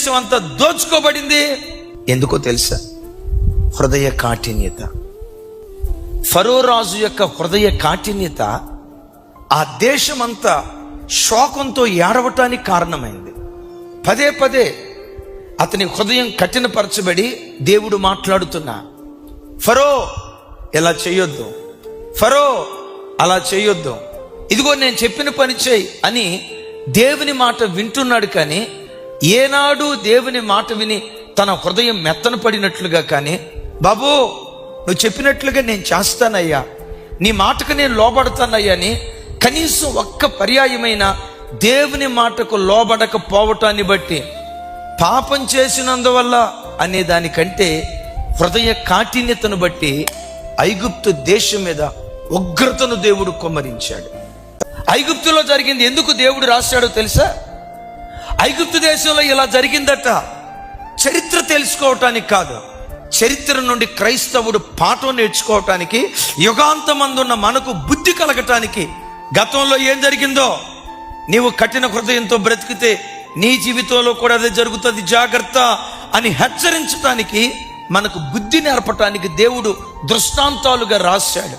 దేశం అంతా దోచుకోబడింది. ఎందుకో తెలుసా? హృదయ కాఠిన్యత. ఫరో రాజు యొక్క హృదయ కాఠిన్యత ఆ దేశమంతా శోకంతో ఏడవటానికి కారణమైంది. పదే పదే అతని హృదయం కఠినపరచబడి దేవుడు మాట్లాడుతున్నా, ఫరో ఇలా చేయొద్దు, ఫరో అలా చేయొద్దు, ఇదిగో నేను చెప్పిన పని చేయి అని దేవుని మాట వింటున్నాడు. కానీ ఏనాడు దేవుని మాట విని తన హృదయం మెత్తన పడినట్లుగా కానీ, బాబు నువ్వు చెప్పినట్లుగా నేను చేస్తానయ్యా, నీ మాటకు నేను లోబడతానయ్యా అని కనీసం ఒక్క పర్యాయమైన దేవుని మాటకు లోబడకపోవటాన్ని బట్టి, పాపం చేసినందువల్ల అనే దానికంటే హృదయ కాఠిన్యతను బట్టి ఐగుప్తు దేశం మీద ఉగ్రతను దేవుడు కుమ్మరించాడు. ఐగుప్తులో జరిగింది ఎందుకు దేవుడు రాశాడో తెలుసా? ఐగుప్తు దేశంలో ఇలా జరిగిందట చరిత్ర తెలుసుకోవటానికి కాదు, చరిత్ర నుండి క్రైస్తవుడు పాఠం నేర్చుకోవటానికి, యుగాంతమందున్న మనకు బుద్ధి కలగటానికి. గతంలో ఏం జరిగిందో నీవు కఠిన హృదయంతో బ్రతికితే నీ జీవితంలో కూడా అదే జరుగుతుంది, జాగ్రత్త అని హెచ్చరించటానికి, మనకు బుద్ధి నేర్పటానికి దేవుడు దృష్టాంతాలుగా రాశాడు.